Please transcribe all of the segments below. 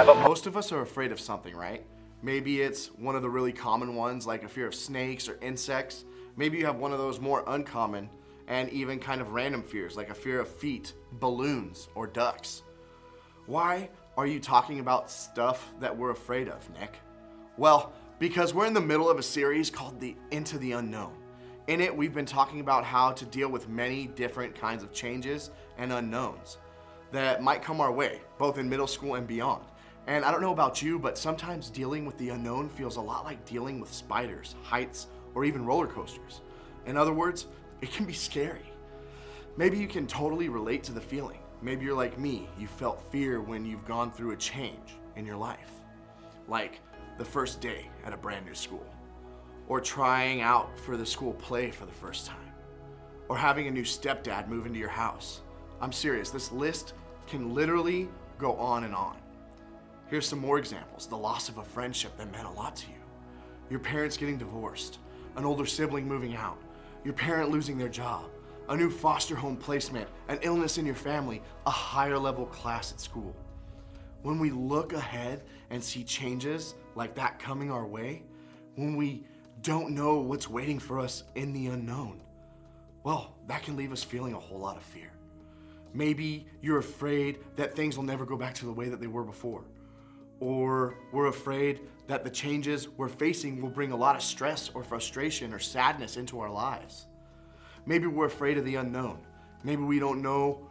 Most of us are afraid of something, right? Maybe it's one of the really common ones, like a fear of snakes or insects. Maybe you have one of those more uncommon and even kind of random fears, like a fear of feet, balloons, or ducks. Why are you talking about stuff that we're afraid of, Nick? Well, because we're in the middle of a series called the Into the Unknown. In it, we've been talking about how to deal with many different kinds of changes and unknowns that might come our way, both in middle school and beyond. And I don't know about you, but sometimes dealing with the unknown feels a lot like dealing with spiders, heights, or even roller coasters. In other words, it can be scary. Maybe you can totally relate to the feeling. Maybe you're like me, you felt fear when you've gone through a change in your life. Like the first day at a brand new school, or trying out for the school play for the first time, or having a new stepdad move into your house. I'm serious, this list can literally go on and on. Here's some more examples. The loss of a friendship that meant a lot to you. Your parents getting divorced, an older sibling moving out, your parent losing their job, a new foster home placement, an illness in your family, a higher level class at school. When we look ahead and see changes like that coming our way, when we don't know what's waiting for us in the unknown, well, that can leave us feeling a whole lot of fear. Maybe you're afraid that things will never go back to the way that they were before. Or we're afraid that the changes we're facing will bring a lot of stress or frustration or sadness into our lives. Maybe we're afraid of the unknown. Maybe we don't know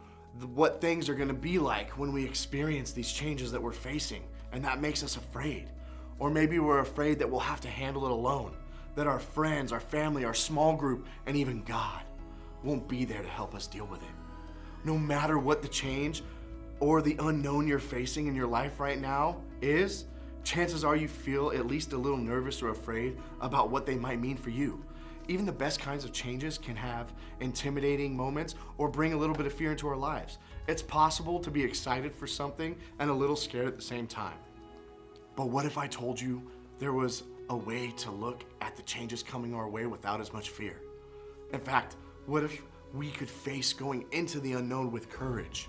what things are gonna be like when we experience these changes that we're facing, and that makes us afraid. Or maybe we're afraid that we'll have to handle it alone, that our friends, our family, our small group, and even God won't be there to help us deal with it. No matter what the change or the unknown you're facing in your life right now is, chances are you feel at least a little nervous or afraid about what they might mean for you. Even the best kinds of changes can have intimidating moments or bring a little bit of fear into our lives. It's possible to be excited for something and a little scared at the same time. But what if I told you there was a way to look at the changes coming our way without as much fear? In fact, what if we could face going into the unknown with courage?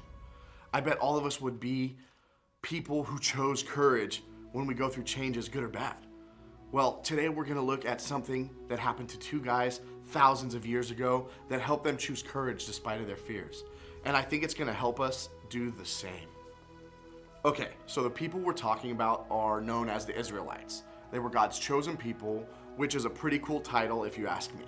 I bet all of us would be people who chose courage when we go through changes, good or bad. Well, today we're gonna look at something that happened to two guys thousands of years ago that helped them choose courage despite of their fears. And I think it's gonna help us do the same. Okay, so the people we're talking about are known as the Israelites. They were God's chosen people, which is a pretty cool title if you ask me.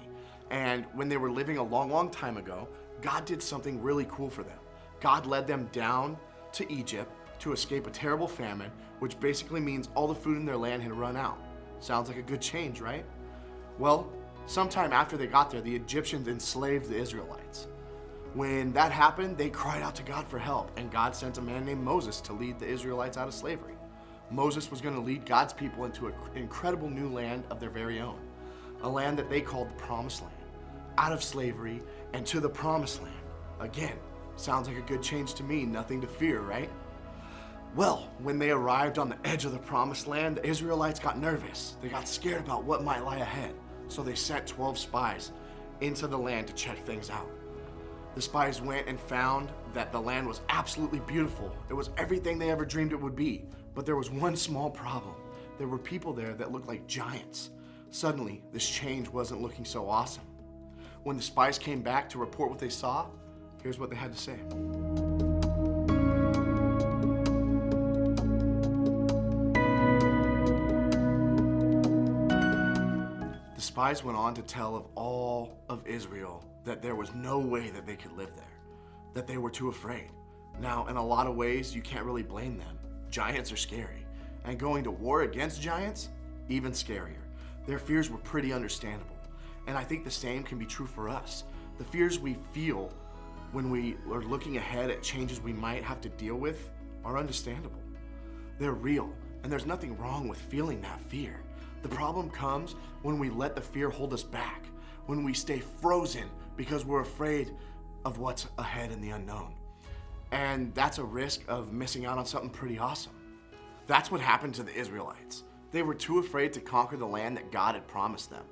And when they were living a long, long time ago, God did something really cool for them. God led them down to Egypt to escape a terrible famine, which basically means all the food in their land had run out. Sounds like a good change, right? Well, sometime after they got there, the Egyptians enslaved the Israelites. When that happened, they cried out to God for help, and God sent a man named Moses to lead the Israelites out of slavery. Moses was going to lead God's people into an incredible new land of their very own, a land that they called the Promised Land, out of slavery and to the Promised Land. Again, sounds like a good change to me, nothing to fear, right? Well, when they arrived on the edge of the Promised Land, the Israelites got nervous. They got scared about what might lie ahead. So they sent 12 spies into the land to check things out. The spies went and found that the land was absolutely beautiful. It was everything they ever dreamed it would be. But there was one small problem. There were people there that looked like giants. Suddenly, this change wasn't looking so awesome. When the spies came back to report what they saw, here's what they had to say. The spies went on to tell of all of Israel that there was no way that they could live there, that they were too afraid. Now, in a lot of ways, you can't really blame them. Giants are scary, and going to war against giants, even scarier. Their fears were pretty understandable, and I think the same can be true for us. The fears we feel when we are looking ahead at changes we might have to deal with are understandable. They're real, and there's nothing wrong with feeling that fear. The problem comes when we let the fear hold us back, when we stay frozen because we're afraid of what's ahead in the unknown. And that's a risk of missing out on something pretty awesome. That's what happened to the Israelites. They were too afraid to conquer the land that God had promised them.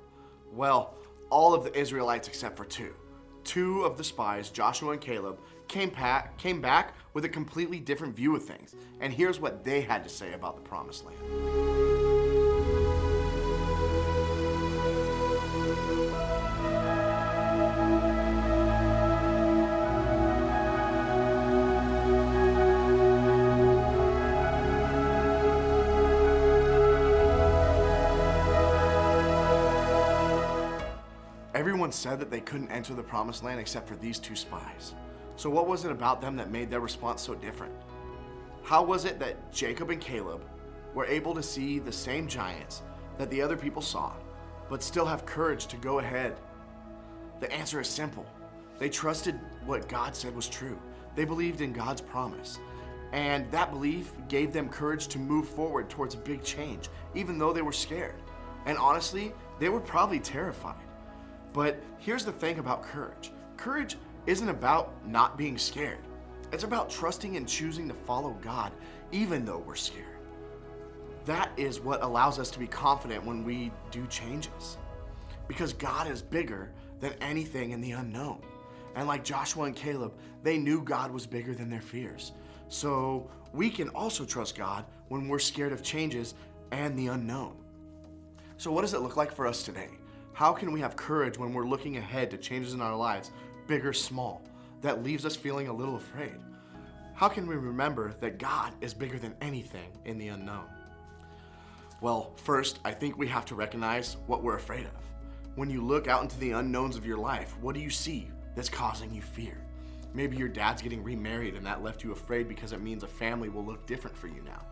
Well, all of the Israelites except for two. Two of the spies, Joshua and Caleb, came back with a completely different view of things. And here's what they had to say about the promised land. Everyone said that they couldn't enter the promised land except for these two spies. So what was it about them that made their response so different? How was it that Jacob and Caleb were able to see the same giants that the other people saw, but still have courage to go ahead? The answer is simple. They trusted what God said was true. They believed in God's promise. And that belief gave them courage to move forward towards a big change, even though they were scared. And honestly, they were probably terrified. But here's the thing about courage. Courage isn't about not being scared. It's about trusting and choosing to follow God, even though we're scared. That is what allows us to be confident when we do changes. Because God is bigger than anything in the unknown. And like Joshua and Caleb, they knew God was bigger than their fears. So we can also trust God when we're scared of changes and the unknown. So what does it look like for us today? How can we have courage when we're looking ahead to changes in our lives, big or small, that leaves us feeling a little afraid? How can we remember that God is bigger than anything in the unknown? Well, first, I think we have to recognize what we're afraid of. When you look out into the unknowns of your life, what do you see that's causing you fear? Maybe your dad's getting remarried and that left you afraid because it means a family will look different for you now.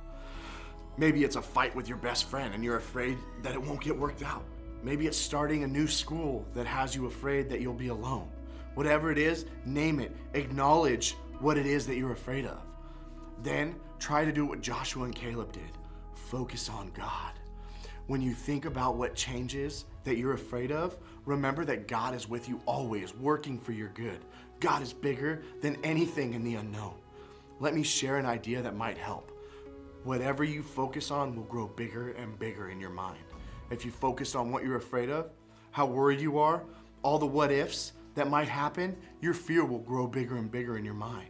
Maybe it's a fight with your best friend and you're afraid that it won't get worked out. Maybe it's starting a new school that has you afraid that you'll be alone. Whatever it is, name it. Acknowledge what it is that you're afraid of. Then try to do what Joshua and Caleb did. Focus on God. When you think about what changes that you're afraid of, remember that God is with you always, working for your good. God is bigger than anything in the unknown. Let me share an idea that might help. Whatever you focus on will grow bigger and bigger in your mind. If you focus on what you're afraid of, how worried you are, all the what ifs that might happen, your fear will grow bigger and bigger in your mind.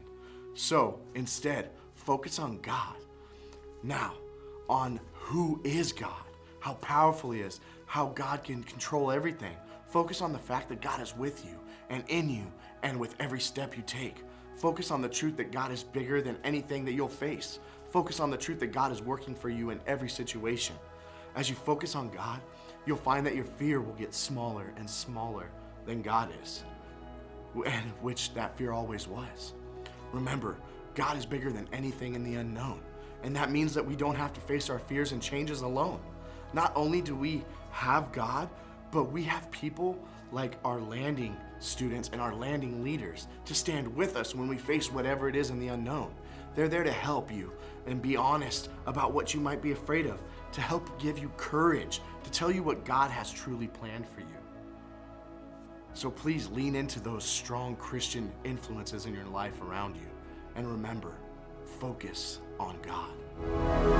So instead, focus on God. Now, on who is God, how powerful He is, how God can control everything. Focus on the fact that God is with you and in you and with every step you take. Focus on the truth that God is bigger than anything that you'll face. Focus on the truth that God is working for you in every situation. As you focus on God, you'll find that your fear will get smaller and smaller than God is, and which that fear always was. Remember, God is bigger than anything in the unknown, and that means that we don't have to face our fears and changes alone. Not only do we have God, but we have people like our landing students and our landing leaders to stand with us when we face whatever it is in the unknown. They're there to help you and be honest about what you might be afraid of, to help give you courage, to tell you what God has truly planned for you. So please lean into those strong Christian influences in your life around you. And remember, focus on God.